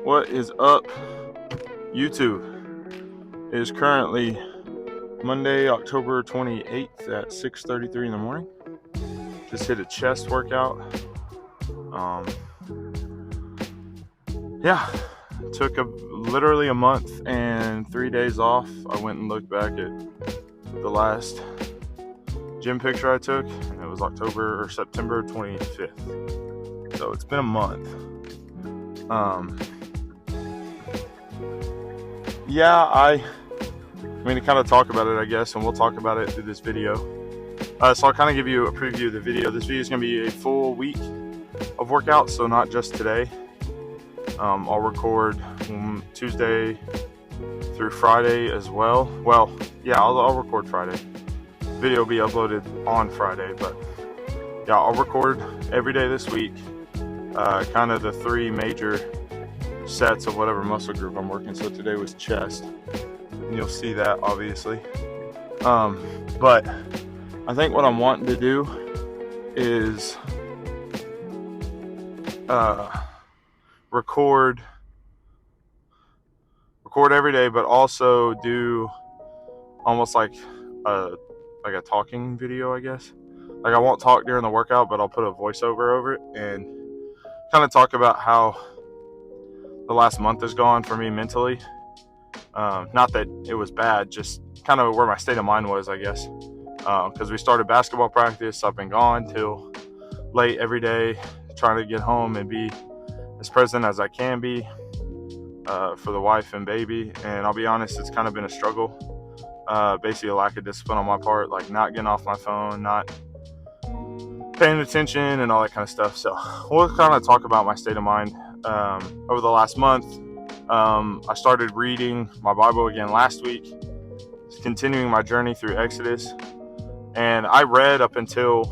What is up, YouTube? It is currently Monday, October 28th at 6:33 in the morning. Just hit a chest workout. Took literally a month and 3 days off. I went and looked back at the last gym picture I took, and it was September 25th. So it's been a month. To kind of talk about it, I guess, and we'll talk about it through this video. So I'll kind of give you a preview of the video. This video is going to be a full week of workouts, so not just today. I'll record Tuesday through Friday as well. I'll record Friday. The video will be uploaded on Friday, but yeah, I'll record every day this week. Kind of the three major sets of whatever muscle group I'm working. So today was chest, and you'll see that obviously. But I think what I'm wanting to do is record every day, but also do almost like a talking video, I guess. Like, I won't talk during the workout, but I'll put a voiceover over it and kind of talk about how the last month has gone for me mentally. Not that it was bad, just kind of where my state of mind was, I guess. Because we started basketball practice. I've been gone till late every day, trying to get home and be as present as I can be for the wife and baby. And I'll be honest, it's kind of been a struggle. Basically a lack of discipline on my part, like not getting off my phone, not paying attention and all that kind of stuff. So we'll kind of talk about my state of mind. Over the last month, I started reading my Bible again last week, continuing my journey through Exodus. And I read up until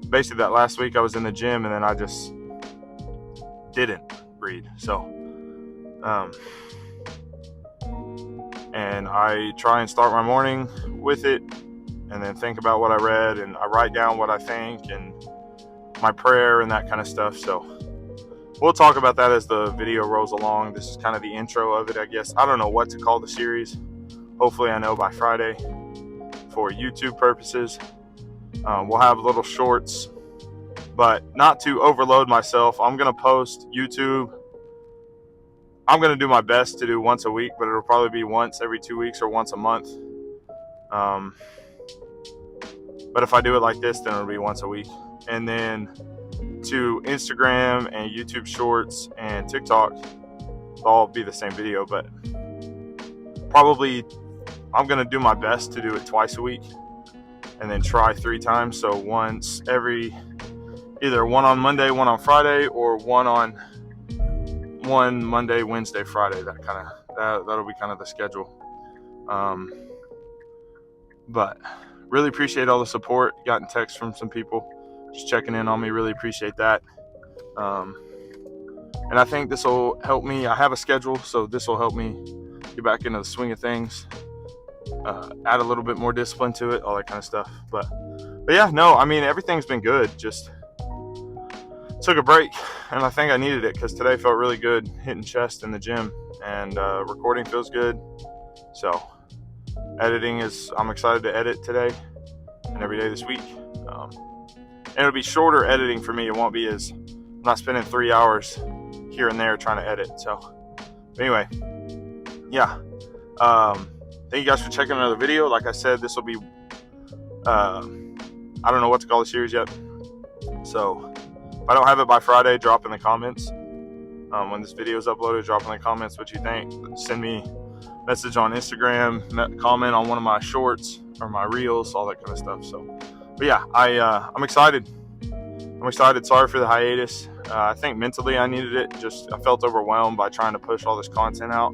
basically that last week. I was in the gym, and then I just didn't read. So, and I try and start my morning with it, and then think about what I read, and I write down what I think and my prayer and that kind of stuff. So we'll talk about that as the video rolls along. This is kind of the intro of it, I guess. I don't know what to call the series. Hopefully I know by Friday for YouTube purposes. We'll have little shorts, but not to overload myself. I'm going to post YouTube. I'm going to do my best to do once a week, but it'll probably be once every 2 weeks or once a month. But if I do it like this, then it'll be once a week. And then to Instagram and YouTube Shorts and TikTok, they'll all be the same video, but probably I'm going to do my best to do it twice a week and then try 3 times. So either one on Monday, one on Friday, or one Monday, Wednesday, Friday. That'll be kind of the schedule. But really appreciate all the support. Gotten texts from some people just checking in on me. Really appreciate that. And I think this will help me. I have a schedule, so this will help me get back into the swing of things. Add a little bit more discipline to it, all that kind of stuff. But yeah, no, I mean, everything's been good. Just took a break, and I think I needed it because today felt really good, hitting chest in the gym, and recording feels good. So I'm excited to edit today and every day this week. And it'll be shorter editing for me. It won't be I'm not spending 3 hours here and there trying to edit. So anyway, yeah. Thank you guys for checking another video. Like I said, this will be, I don't know what to call the series yet. So if I don't have it by Friday, drop in the comments. When this video is uploaded, drop in the comments what you think. Send me a message on Instagram, comment on one of my shorts or my reels, all that kind of stuff. So, but yeah, I'm excited. Sorry for the hiatus. I think mentally I needed it. I felt overwhelmed by trying to push all this content out.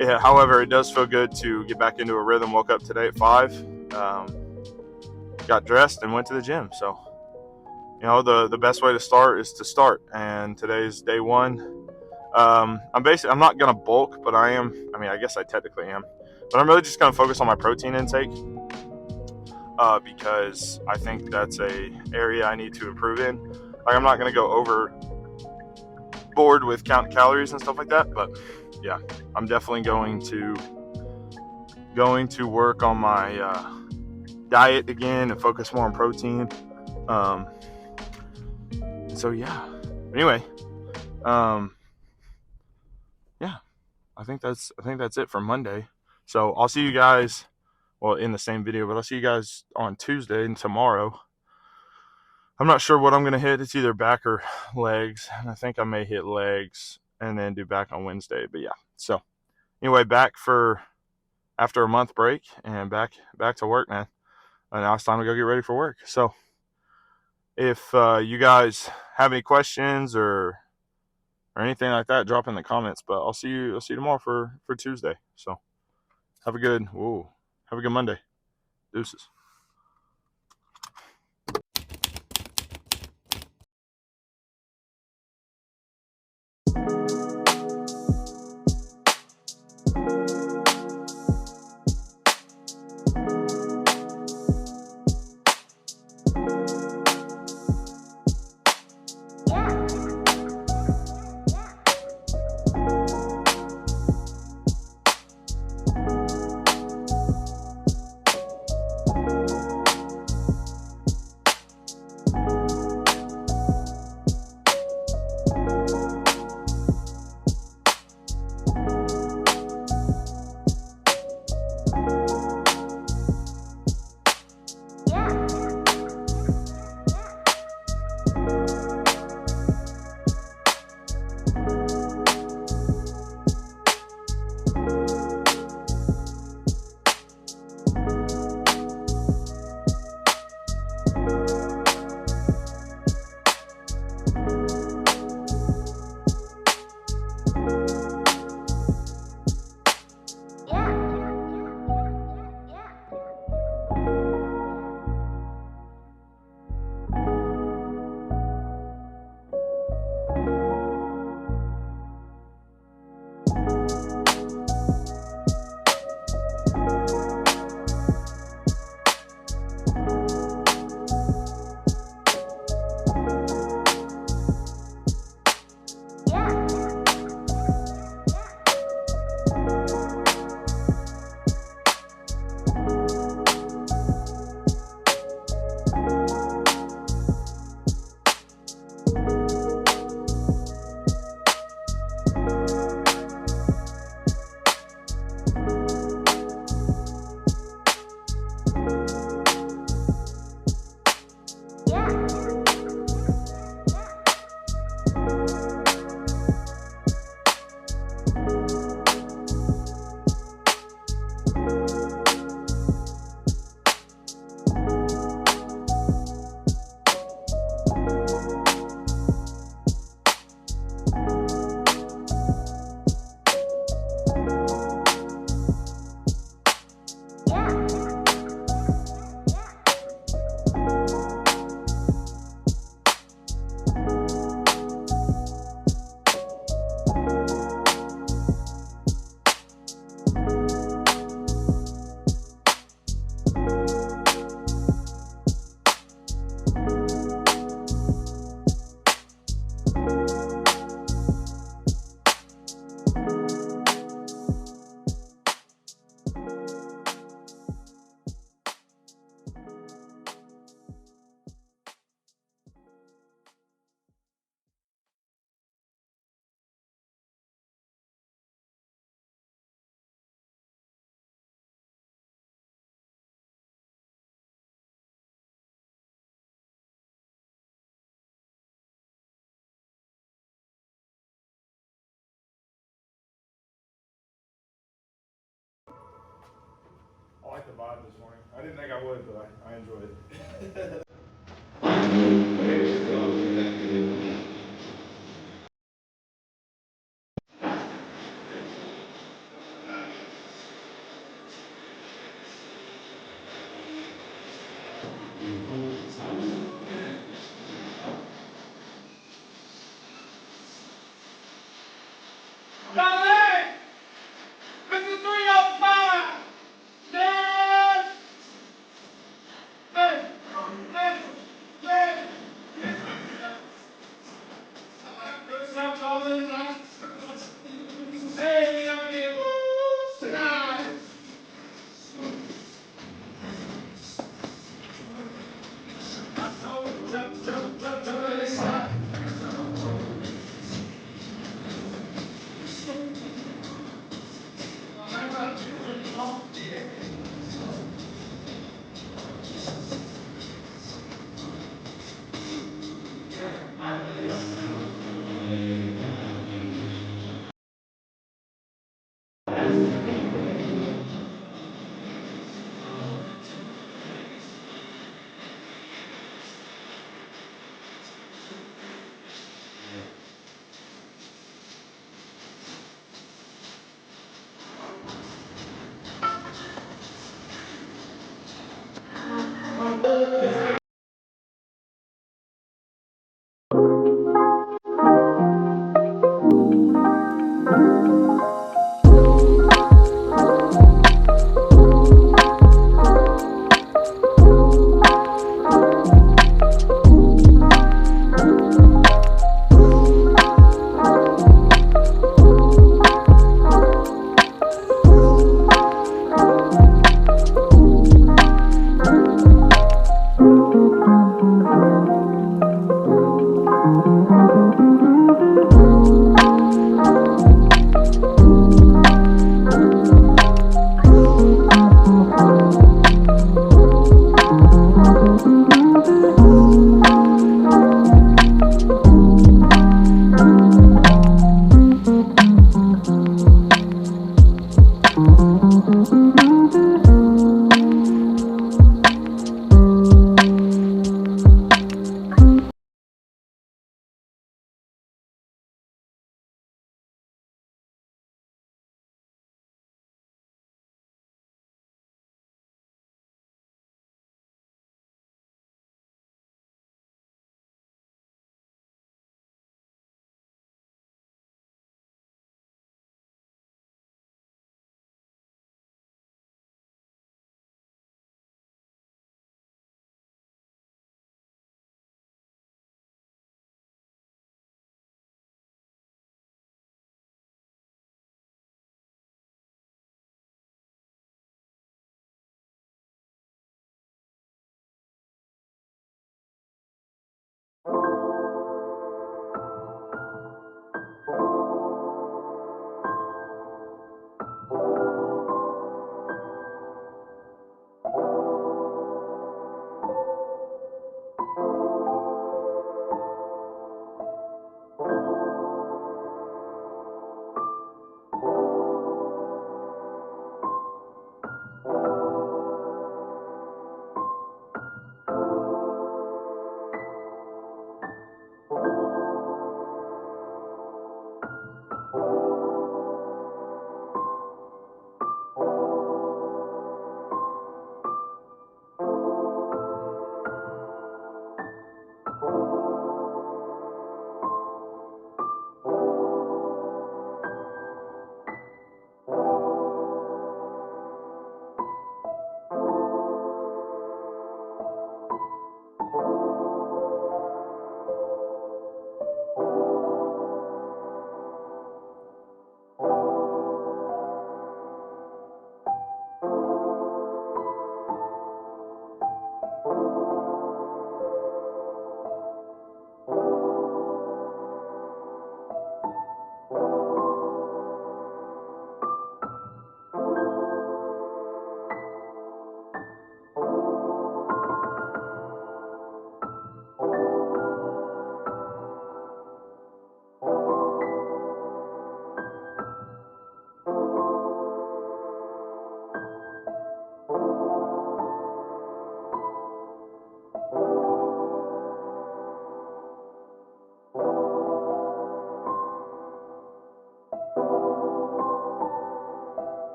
Yeah, however, it does feel good to get back into a rhythm. Woke up today at 5, got dressed and went to the gym. So, the best way to start is to start. And today's day 1. I'm not going to bulk, but I guess I technically am. But I'm really just going to focus on my protein intake because I think that's a area I need to improve in. Like, I'm not going to go bored with counting calories and stuff like that. But yeah, I'm definitely going to work on my diet again and focus more on protein. So yeah. Anyway, yeah, I think that's it for Monday. So I'll see you guys, well, in the same video, but I'll see you guys on Tuesday and tomorrow. I'm not sure what I'm gonna hit. It's either back or legs, and I think I may hit legs and then do back on Wednesday. But yeah. So anyway, back for after a month break and back to work, man. And now it's time to go get ready for work. So if you guys have any questions or anything like that, drop in the comments. But I'll see you tomorrow for Tuesday. So have a good Monday. Deuces. I like the vibe this morning. I didn't think I would, but I enjoyed it.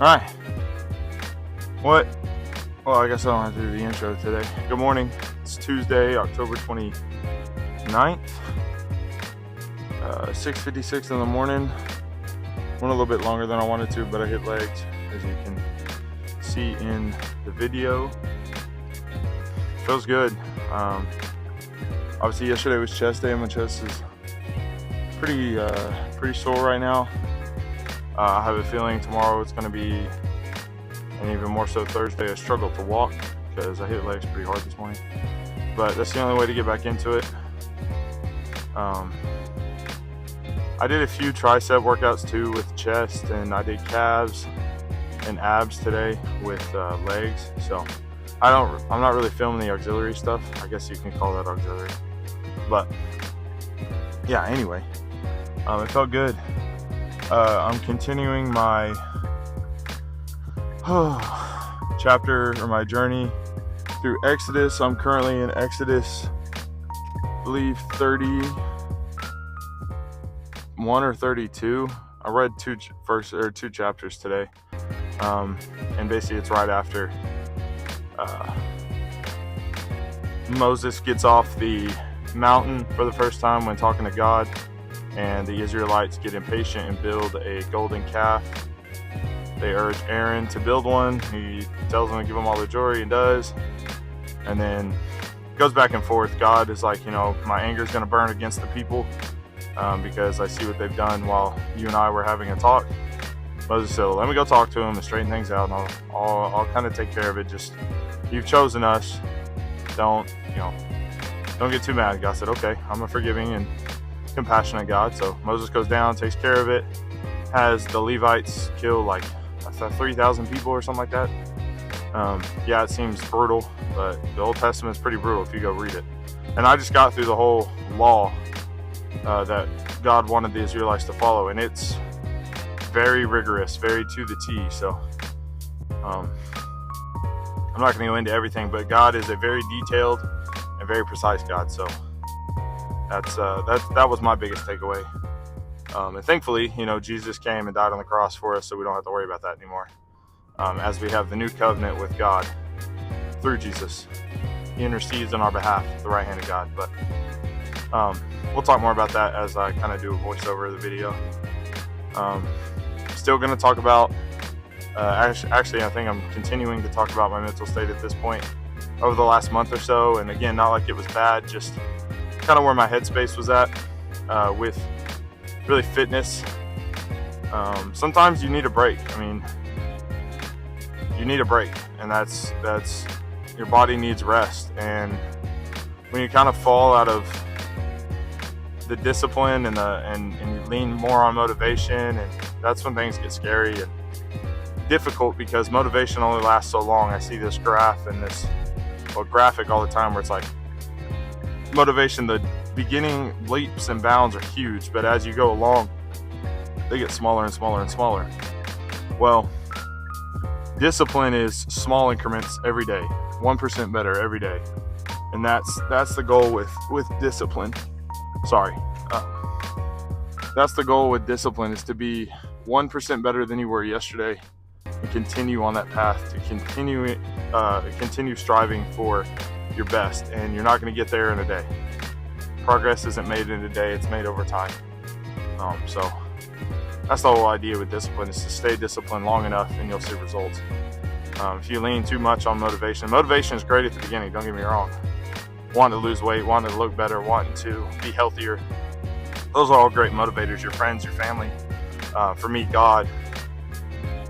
Alright. What? Well, I guess I don't have to do the intro today. Good morning. It's Tuesday, October 29th. 6:56 in the morning. Went a little bit longer than I wanted to, but I hit legs, as you can see in the video. Feels good. Obviously yesterday was chest day, and my chest is pretty sore right now. I have a feeling tomorrow it's going to be, and even more so Thursday, a struggle to walk because I hit legs pretty hard this morning. But that's the only way to get back into it. I did a few tricep workouts too with chest, and I did calves and abs today with legs. So I'm not really filming the auxiliary stuff. I guess you can call that auxiliary. But yeah, anyway, it felt good. I'm continuing my chapter or my journey through Exodus. I'm currently in Exodus, I believe 31 or 32. I read two chapters today, and basically it's right after Moses gets off the mountain for the first time when talking to God, and the Israelites get impatient and build a golden calf. They urge Aaron to build one. He tells them to give them all the jewelry, and does. And then it goes back and forth. God is like, my anger is going to burn against the people because I see what they've done while you and I were having a talk. Moses said, well, let me go talk to them and straighten things out, and I'll kind of take care of it. Just, you've chosen us. Don't get too mad. God said, okay, I'm a forgiving and compassionate God. So Moses goes down, takes care of it, has the Levites kill like 3,000 people or something like that. Yeah, it seems brutal, but the Old Testament is pretty brutal if you go read it. And I just got through the whole law that God wanted the Israelites to follow, and it's very rigorous, very to the T. So I'm not going to go into everything, but God is a very detailed and very precise God. So that was my biggest takeaway. And thankfully, Jesus came and died on the cross for us, so we don't have to worry about that anymore. As we have the new covenant with God through Jesus, He intercedes on our behalf, the right hand of God. But we'll talk more about that as I kind of do a voiceover of the video. Still going to talk about, actually, I think I'm continuing to talk about my mental state at this point over the last month or so. And again, not like it was bad, just kind of where my headspace was at with really fitness. Sometimes you need a break. I mean, you need a break, and that's your body needs rest. And when you kind of fall out of the discipline and you lean more on motivation, and that's when things get scary and difficult, because motivation only lasts so long. I see this graph and this graphic all the time where it's like motivation, the beginning leaps and bounds are huge, but as you go along they get smaller and smaller and smaller. Well, discipline is small increments every day, 1% better every day, and that's the goal with discipline. That's the goal with discipline, is to be 1% better than you were yesterday, and continue on that path to continue striving for your best. And you're not going to get there in a day. Progress isn't made in a day, it's made over time. So that's the whole idea with discipline, is to stay disciplined long enough and you'll see results. If you lean too much on motivation is great at the beginning, don't get me wrong. Wanting to lose weight, wanting to look better, wanting to be healthier, those are all great motivators, your friends, your family, for me, God.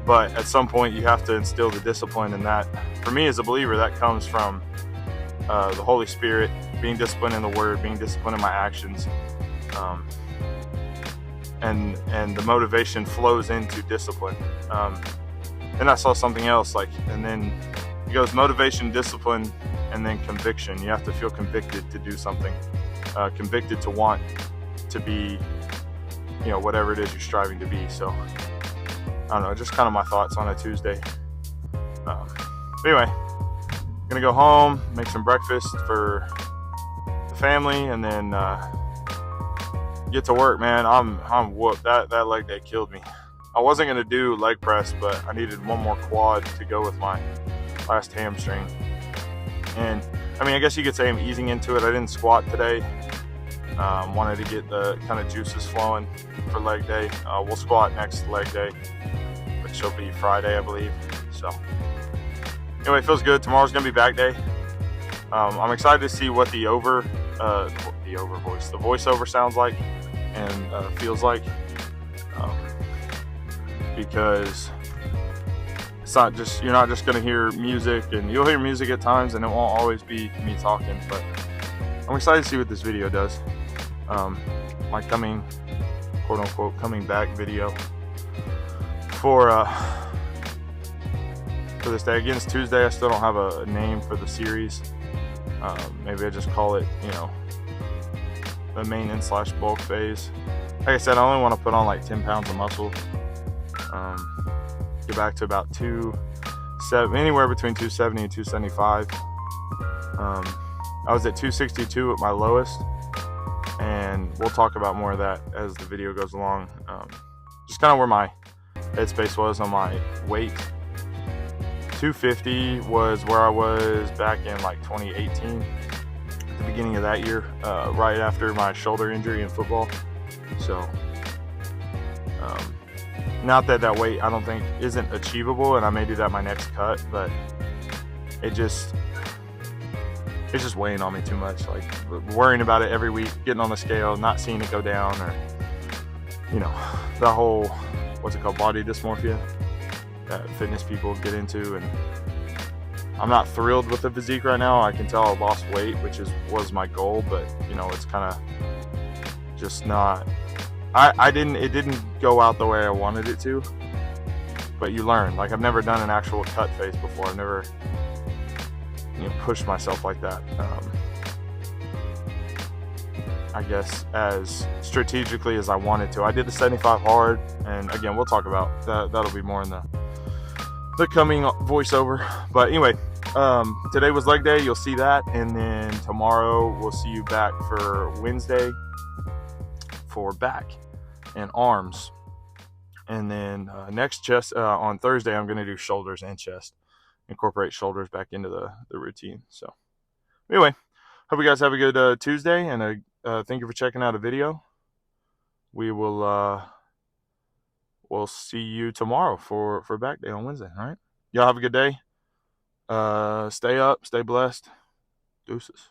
But at some point you have to instill the discipline, and that, for me as a believer, that comes from the Holy Spirit, being disciplined in the Word, being disciplined in my actions, and the motivation flows into discipline. Then I saw something else, and then it goes motivation, discipline, and then conviction. You have to feel convicted to do something, convicted to want to be, whatever it is you're striving to be. So I don't know, just kind of my thoughts on a Tuesday. Anyway, I'm gonna go home, make some breakfast for the family, and then get to work, man. I'm whooped. That leg day killed me. I wasn't going to do leg press, but I needed one more quad to go with my last hamstring. And I mean, I guess you could say I'm easing into it. I didn't squat today. Wanted to get the kind of juices flowing for leg day. We'll squat next leg day, which will be Friday, I believe. So anyway, it feels good. Tomorrow's gonna be back day. I'm excited to see what the voiceover sounds like and feels like, because it's not just, you're not just gonna hear music, and you'll hear music at times, and it won't always be me talking. But I'm excited to see what this video does. My coming, quote unquote, coming back video for this day. Again, it's Tuesday. I still don't have a name for the series. Maybe I just call it, you know, the maintenance / bulk phase. Like I said, I only want to put on like 10 pounds of muscle. Get back to about anywhere between 270 and 275. I was at 262 at my lowest, and we'll talk about more of that as the video goes along. Just kind of where my headspace was on my weight. 250 was where I was back in like 2018, at the beginning of that year, right after my shoulder injury in football. So not that weight I don't think isn't achievable, and I may do that my next cut, but it's just weighing on me too much. Like worrying about it every week, getting on the scale, not seeing it go down, or, you know, the whole, what's it called, body dysmorphia that fitness people get into. And I'm not thrilled with the physique right now. I can tell I lost weight, which was my goal, but you know, it's kind of just not, it didn't go out the way I wanted it to, but you learn. Like, I've never done an actual cut face before. I've never, you know, pushed myself like that. I guess as strategically as I wanted to. I did the 75 hard, and again, we'll talk about that. That'll be more in the coming voiceover. But anyway, today was leg day. You'll see that, and then tomorrow we'll see you back for Wednesday for back and arms, and then next chest on Thursday. I'm going to do shoulders and chest. Incorporate shoulders back into the routine. So anyway, hope you guys have a good Tuesday, and thank you for checking out a video. We will we'll see you tomorrow for back day on Wednesday. All right, y'all have a good day. Stay up, stay blessed. Deuces.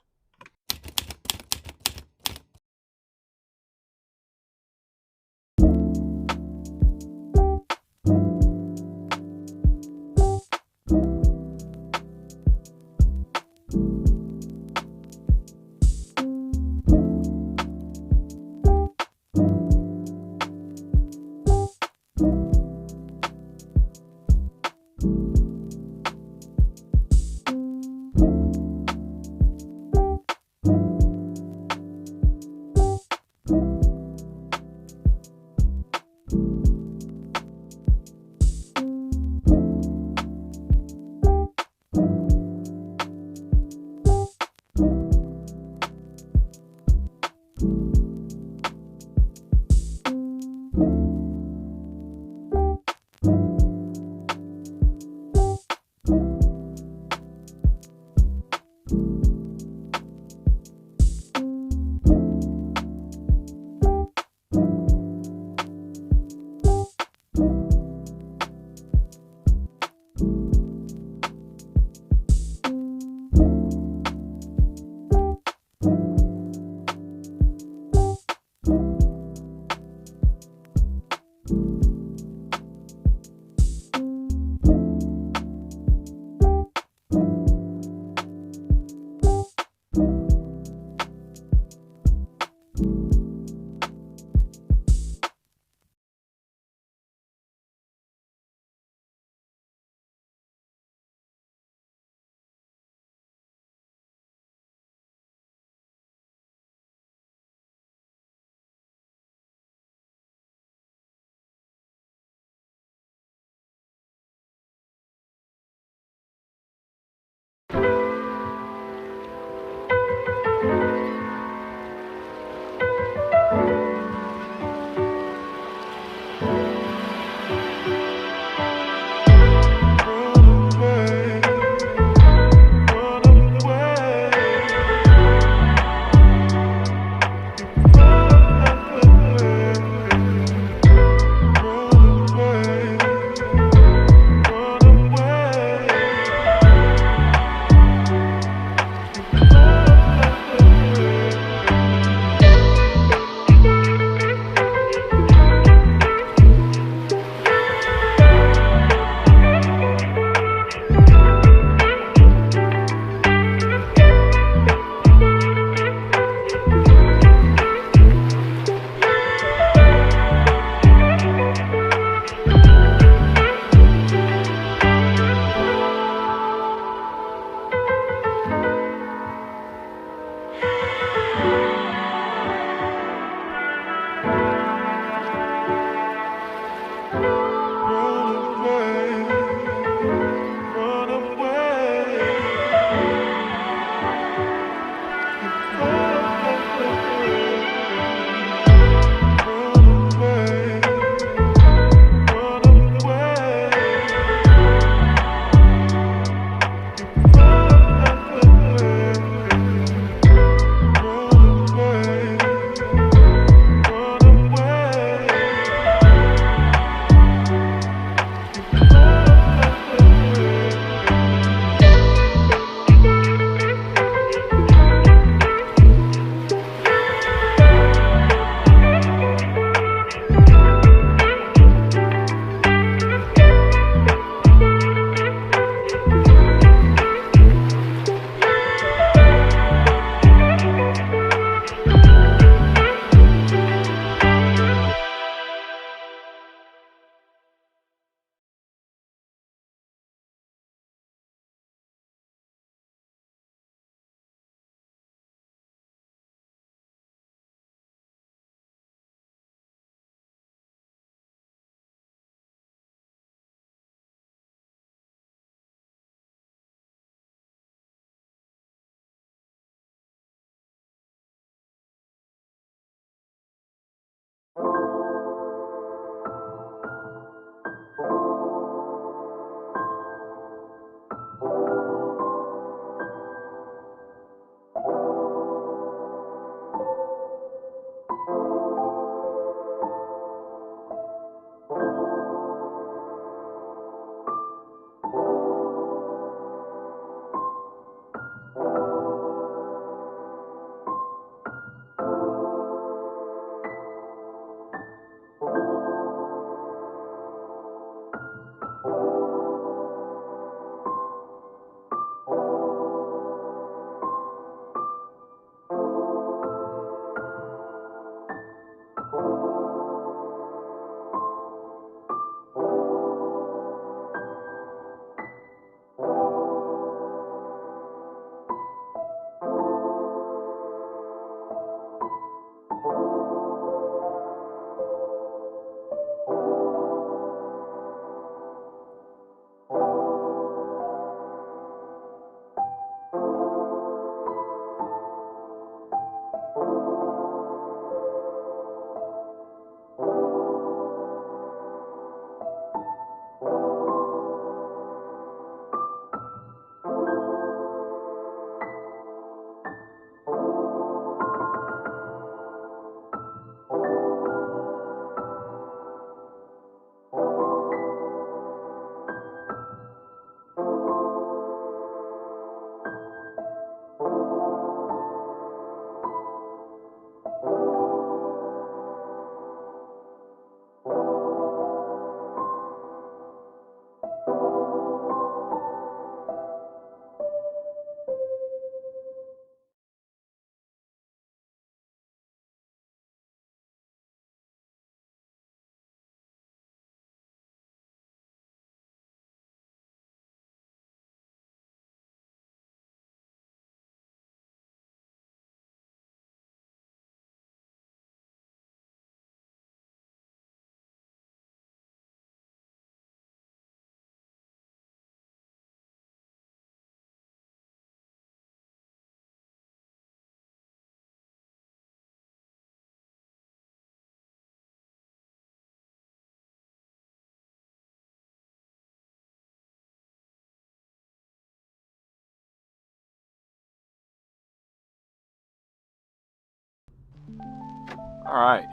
All right.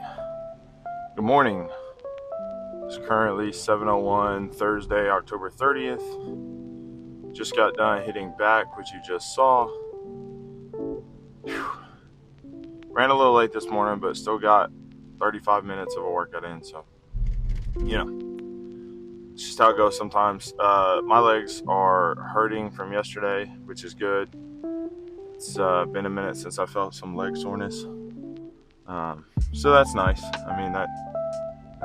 Good morning. It's currently 7:01 Thursday, October 30th. Just got done hitting back, which you just saw. Whew. Ran a little late this morning, but still got 35 minutes of a workout in. So, it's just how it goes sometimes. My legs are hurting from yesterday, which is good. It's been a minute since I felt some leg soreness. So that's nice. I mean, that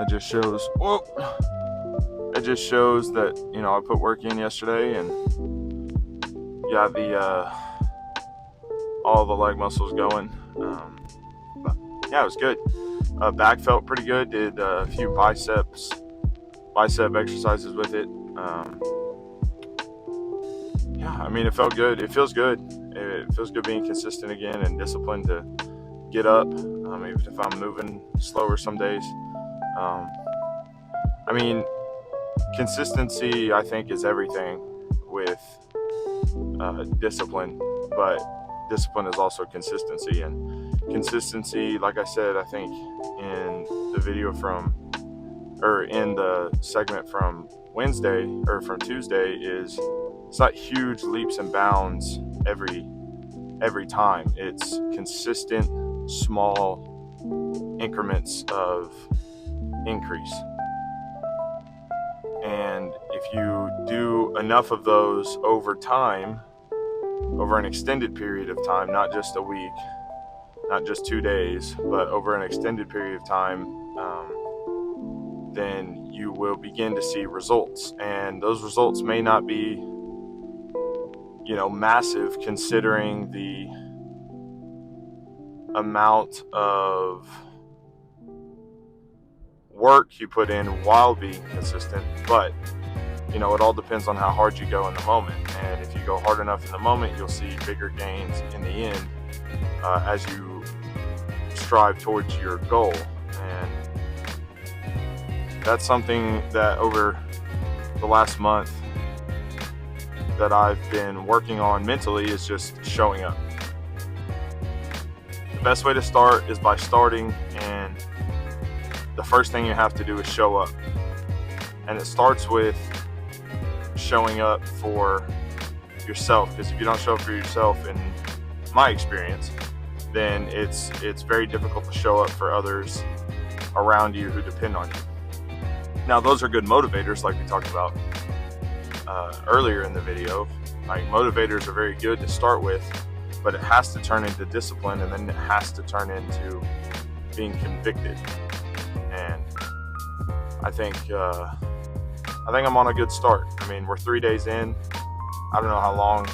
just shows, it just shows that, I put work in yesterday and got all the leg muscles going. But yeah, it was good. Back felt pretty good. Did a few bicep exercises with it. It felt good. It feels good. It feels good being consistent again and disciplined to get up, even if I'm moving slower some days. Consistency, I think, is everything with discipline, but discipline is also consistency. And consistency, like I said, I think in the video in the segment from Wednesday or from Tuesday, is it's not huge leaps and bounds every time. It's consistent, small increments of increase. And if you do enough of those over time, over an extended period of time, not just a week, not just 2 days, but over an extended period of time, then you will begin to see results. And those results may not be, massive, considering the amount of work you put in while being consistent, but it all depends on how hard you go in the moment. And if you go hard enough in the moment, you'll see bigger gains in the end as you strive towards your goal. And that's something that over the last month that I've been working on mentally, is just showing up. The best way to start is by starting, and the first thing you have to do is show up. And it starts with showing up for yourself, because if you don't show up for yourself, in my experience, then it's very difficult to show up for others around you who depend on you. Now, those are good motivators, like we talked about earlier in the video. Like, motivators are very good to start with, but it has to turn into discipline, and then it has to turn into being convicted. And I think I'm on a good start. We're 3 days in. I don't know how long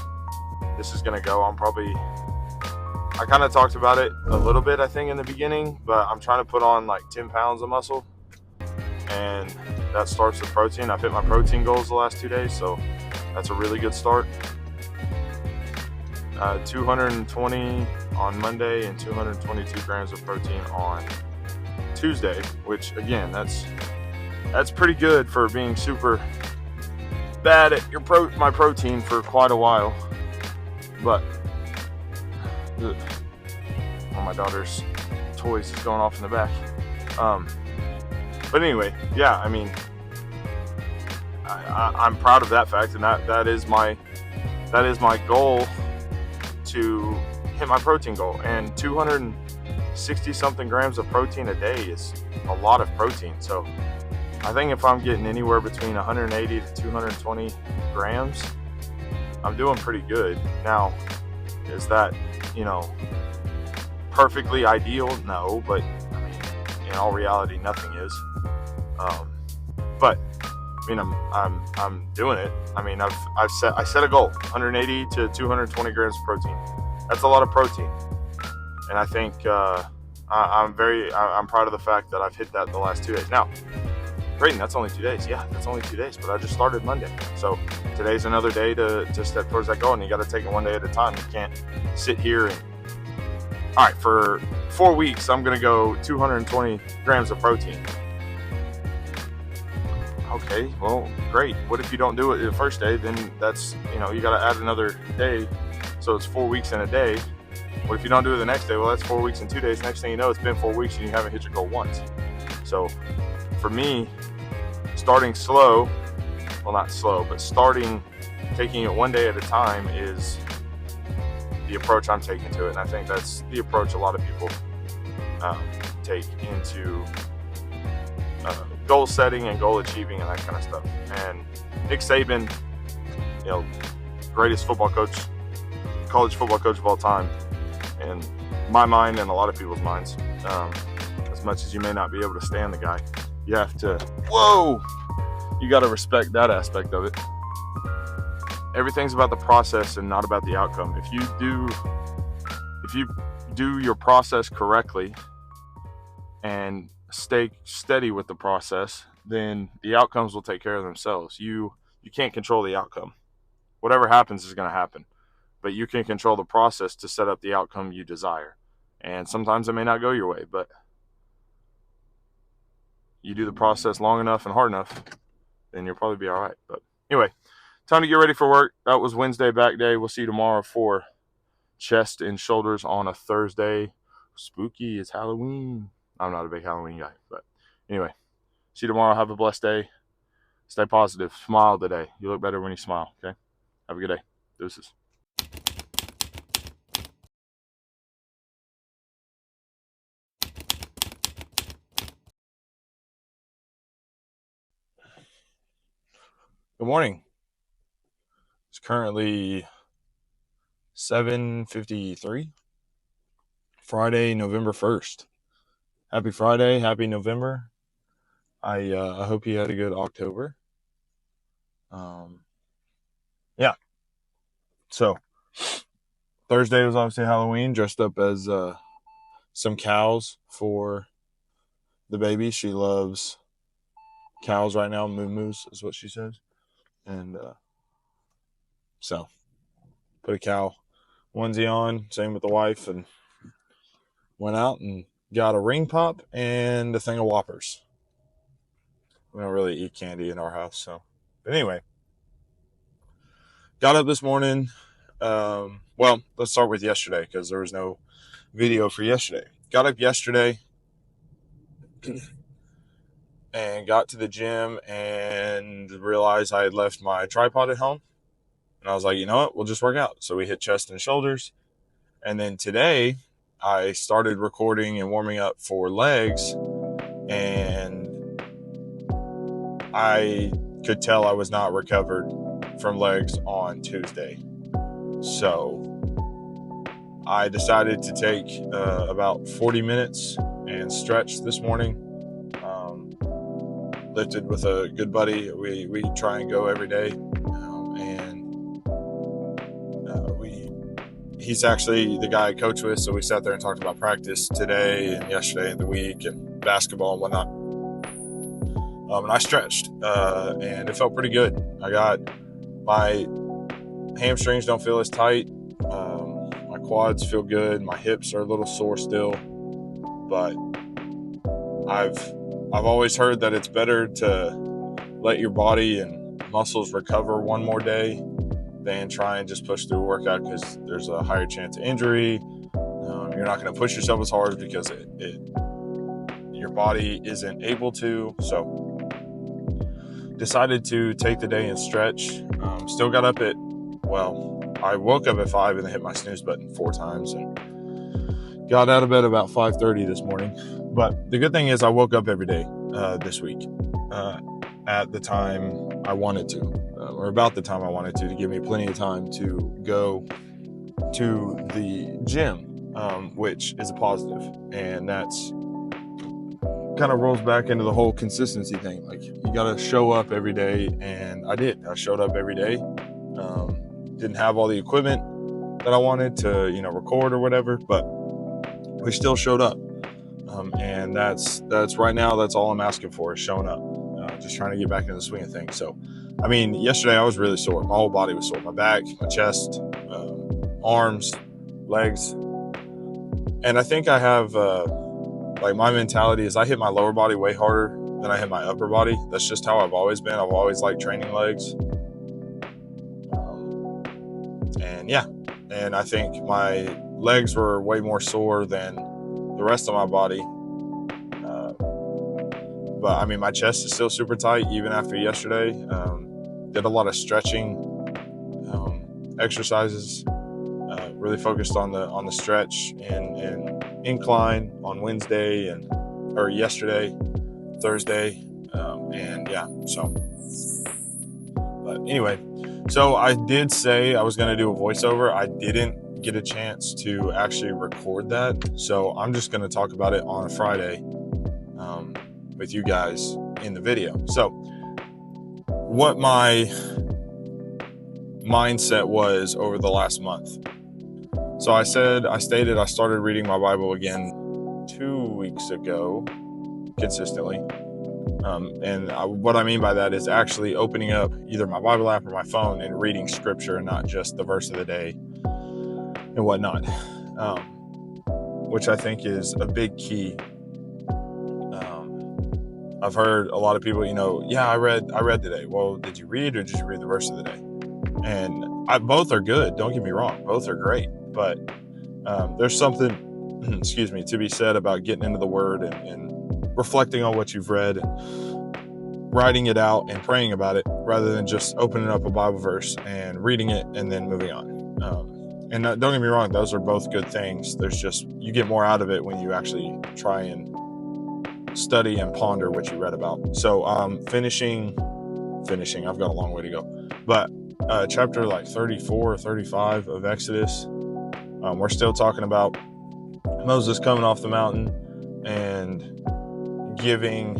this is going to go. I kind of talked about it a little bit, I think, in the beginning, but I'm trying to put on like 10 pounds of muscle, and that starts with protein. I've hit my protein goals the last 2 days, so that's a really good start. 220 on Monday and 222 grams of protein on Tuesday, which, again, that's pretty good for being super bad at my protein for quite a while. But one of my daughter's toys is going off in the back. But anyway, yeah, I'm proud of that fact, and that is my goal, to hit my protein goal. And 260 something grams of protein a day is a lot of protein. So I think if I'm getting anywhere between 180 to 220 grams, I'm doing pretty good. Now, is that, perfectly ideal? No, but in all reality, nothing is. But I'm doing it. I set a goal, 180 to 220 grams of protein. That's a lot of protein, and I think I'm proud of the fact that I've hit that the last 2 days. Now, Brayden, that's only 2 days. Yeah, that's only 2 days, but I just started Monday, so today's another day to step towards that goal, and you got to take it one day at a time. You can't sit here and, all right, for 4 weeks, I'm going to go 220 grams of protein. Okay, well, great. What if you don't do it the first day? Then that's, you got to add another day. So it's 4 weeks in a day. What if you don't do it the next day? Well, that's 4 weeks and 2 days. Next thing you know, it's been 4 weeks and you haven't hit your goal once. So for me, starting slow, well, not slow, but taking it one day at a time is the approach I'm taking to it. And I think that's the approach a lot of people take into goal setting and goal achieving and that kind of stuff. And Nick Saban, greatest college football coach of all time, in my mind and a lot of people's minds. As much as you may not be able to stand the guy, you have to, you got to respect that aspect of it. Everything's about the process and not about the outcome. If you do your process correctly and stay steady with the process, then the outcomes will take care of themselves. You can't control the outcome. Whatever happens is going to happen, but you can control the process to set up the outcome you desire. And sometimes it may not go your way, but you do the process long enough and hard enough, then you'll probably be all right. But anyway, time to get ready for work. That was Wednesday back day. We'll see you tomorrow for chest and shoulders on a Thursday. Spooky, it's Halloween. I'm not a big Halloween guy, but anyway, see you tomorrow. Have a blessed day. Stay positive. Smile today. You look better when you smile, okay? Have a good day. Deuces. Good morning. It's currently 7:53, Friday, November 1st. Happy Friday, happy November. I hope you had a good October. Yeah. So Thursday was obviously Halloween. Dressed up as some cows for the baby. She loves cows right now. Moo-moos is what she says. And so put a cow onesie on, same with the wife, and went out and got a ring pop and a thing of Whoppers. We don't really eat candy in our house, so. But anyway, got up this morning. Well, let's start with yesterday because there was no video for yesterday. Got up yesterday and got to the gym and realized I had left my tripod at home. And I was like, you know what? We'll just work out. So we hit chest and shoulders. And then today I started recording and warming up for legs. And I could tell I was not recovered from legs on Tuesday. So I decided to take about 40 minutes and stretch this morning. Lifted with a good buddy. We try and go every day. He's actually the guy I coach with, so we sat there and talked about practice today and yesterday and the week and basketball and whatnot. And I stretched, and it felt pretty good. I got my hamstrings don't feel as tight. My quads feel good. My hips are a little sore still, but I've always heard that it's better to let your body and muscles recover one more day than try and just push through a workout because there's a higher chance of injury. You're not going to push yourself as hard because your body isn't able to. So decided to take the day and stretch. Still got up I woke up at 5 and then hit my snooze button 4 times and got out of bed about 5:30 this morning. But the good thing is I woke up every day this week at the time I wanted to, or about the time I wanted to give me plenty of time to go to the gym, which is a positive. And that's kind of rolls back into the whole consistency thing. Like, you got to show up every day, and I did. I showed up every day. Didn't have all the equipment that I wanted to, record or whatever, but we still showed up. And that's right now, that's all I'm asking for is showing up. Just trying to get back into the swing of things. So, yesterday I was really sore. My whole body was sore. My back, my chest, arms, legs. And I think I have, my mentality is I hit my lower body way harder than I hit my upper body. That's just how I've always been. I've always liked training legs. And I think my legs were way more sore than the rest of my body. But I mean, my chest is still super tight even after yesterday. Did a lot of stretching exercises. Really focused on the stretch and incline on Wednesday or yesterday, Thursday, and yeah. So, but anyway, so I did say I was going to do a voiceover. I didn't get a chance to actually record that, so I'm just going to talk about it on a Friday with you guys in the video. So, what my mindset was over the last month. So I stated I started reading my Bible again 2 weeks ago consistently. What I mean by that is actually opening up either my Bible app or my phone and reading scripture and not just the verse of the day and whatnot, which I think is a big key. I've heard a lot of people, I read today. Well, did you read or did you read the verse of the day? And both are good. Don't get me wrong. Both are great. But there's something, to be said about getting into the Word and reflecting on what you've read, and writing it out and praying about it, rather than just opening up a Bible verse and reading it and then moving on. And don't get me wrong, those are both good things. There's just, you get more out of it when you actually try and study and ponder what you read about. So finishing, I've got a long way to go. But chapter 34 or 35 of Exodus, we're still talking about Moses coming off the mountain and giving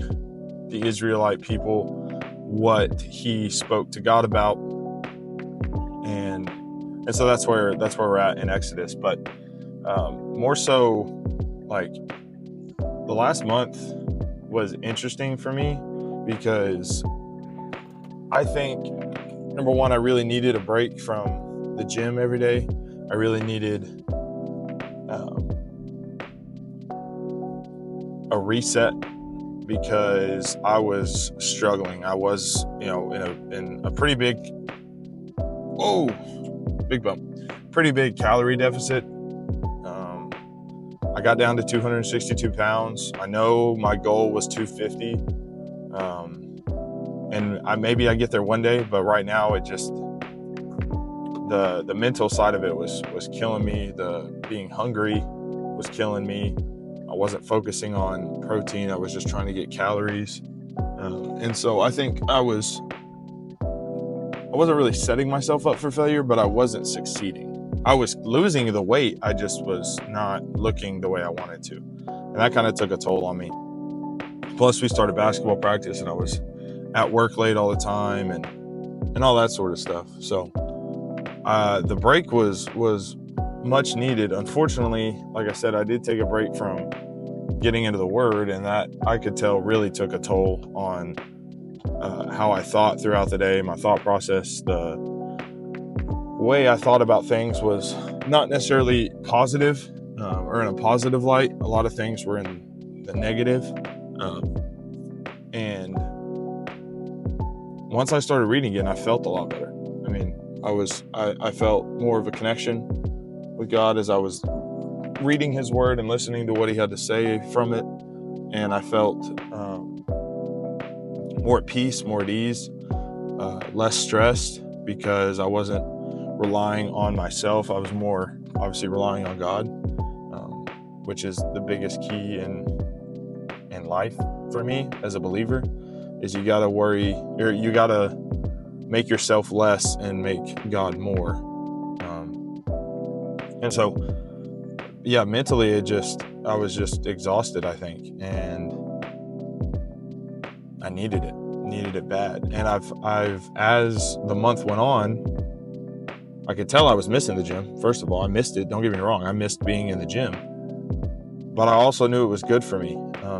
the Israelite people what he spoke to God about, and so that's where we're at in Exodus. But more so, like, the last month was interesting for me because I think, number one, I really needed a break from the gym every day. I really needed a reset because I was struggling. I was, in a pretty big calorie deficit. I got down to 262 pounds. I know my goal was 250. And maybe I get there one day, but right now it just, the mental side of it was killing me. The being hungry was killing me. I wasn't focusing on protein. I was just trying to get calories. And so I think I wasn't really setting myself up for failure, but I wasn't succeeding. I was losing the weight. I just was not looking the way I wanted to. And that kind of took a toll on me. Plus we started basketball practice and I was at work late all the time and all that sort of stuff. So the break was much needed. Unfortunately, like I said, I did take a break from getting into the Word, and that I could tell really took a toll on how I thought throughout the day, my thought process. The way I thought about things was not necessarily positive or in a positive light. A lot of things were in the negative. And once I started reading again, I felt a lot better. I mean, I felt more of a connection with God as I was reading His Word and listening to what He had to say from it. And I felt more at peace, more at ease, less stressed because I wasn't relying on myself. I was more obviously relying on God, which is the biggest key in life for me as a believer, is you gotta worry, or you gotta make yourself less and make God more. And so, yeah, mentally I was just exhausted, I think, and I needed it bad. And I've as the month went on, I could tell I was missing the gym. First of all, I missed it. Don't get me wrong. I missed being in the gym, but I also knew it was good for me.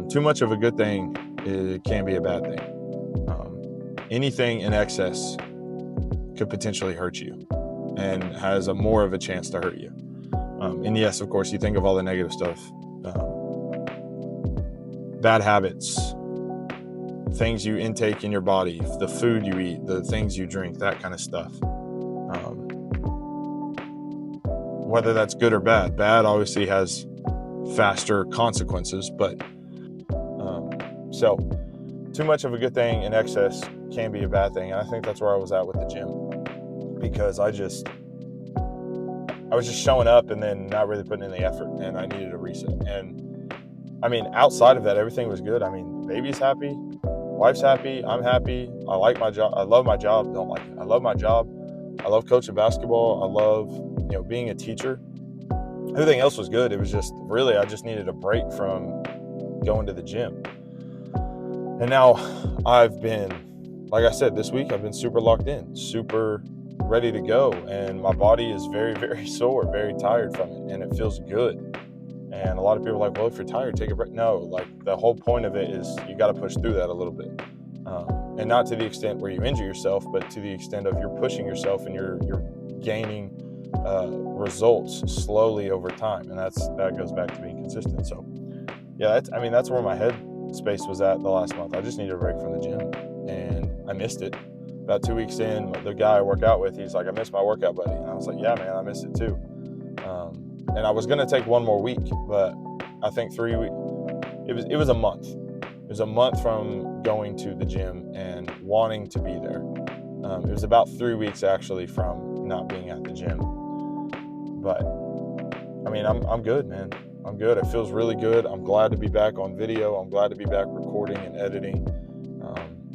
Too much of a good thing, it can be a bad thing. Anything in excess could potentially hurt you and has more of a chance to hurt you. And yes, of course, you think of all the negative stuff, bad habits, things you intake in your body, the food you eat, the things you drink, that kind of stuff. whether that's good or bad. Bad obviously has faster consequences, but so too much of a good thing in excess can be a bad thing. And I think that's where I was at with the gym, because I was just showing up and then not really putting in the effort, and I needed a reset. And I mean, outside of that, everything was good. I mean, the baby's happy, wife's happy, I'm happy. I like my job. I love my job. Don't like it. I love my job. I love coaching basketball. I love, being a teacher. Everything else was good. It was just really, I just needed a break from going to the gym. And now I've been, like I said, this week I've been super locked in, super ready to go. And my body is very, very sore, very tired from it. And it feels good. And a lot of people are like, well, if you're tired, take a break. No, like the whole point of it is you got to push through that a little bit. And not to the extent where you injure yourself, but to the extent of you're pushing yourself and you're gaining results slowly over time. And that goes back to being consistent. So yeah, that's where my head space was at the last month. I just needed a break from the gym, and I missed it. About 2 weeks in, the guy I work out with, he's like, I missed my workout, buddy. And I was like, yeah, man, I missed it too. And I was going to take one more week, but I think 3 weeks, it was a month. It was a month from going to the gym and wanting to be there. It was about 3 weeks actually from not being at the gym. But I mean, I'm good, man. I'm good. It feels really good. I'm glad to be back on video. I'm glad to be back recording and editing.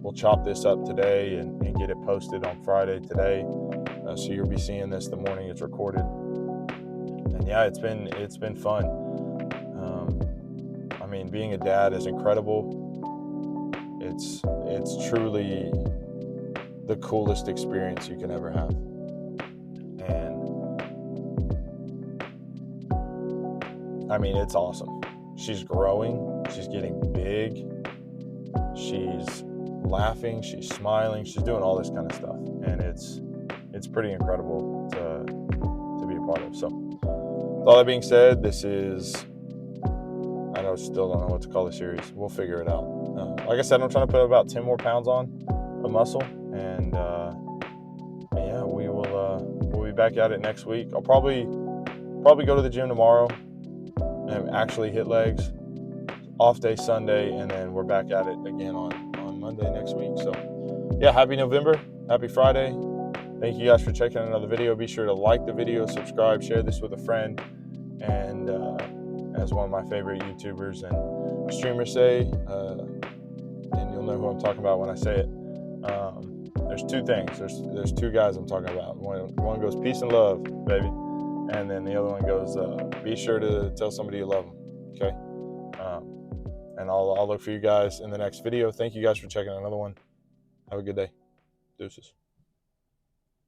We'll chop this up today and get it posted on Friday today. So you'll be seeing this the morning it's recorded. And yeah, it's been fun. I mean, being a dad is incredible. It's truly the coolest experience you can ever have. And I mean, it's awesome. She's growing. She's getting big. She's laughing. She's smiling. She's doing all this kind of stuff. And it's pretty incredible to be a part of. So with all that being said, this is, I still don't know what to call the series. We'll figure it out. Like I said, I'm trying to put about 10 more pounds on a muscle. And yeah, we'll be back at it next week. I'll probably go to the gym tomorrow and actually hit legs. Off day Sunday, and then we're back at it again on Monday next week. So yeah, happy November, happy Friday. Thank you guys for checking out another video. Be sure to like the video, subscribe, share this with a friend, and as one of my favorite YouTubers and streamers say, and you'll know who I'm talking about when I say it, there's two things. There's two guys I'm talking about. One goes peace and love, baby, and then the other one goes be sure to tell somebody you love them. Okay. And I'll look for you guys in the next video. Thank you guys for checking out another one. Have a good day. Deuces.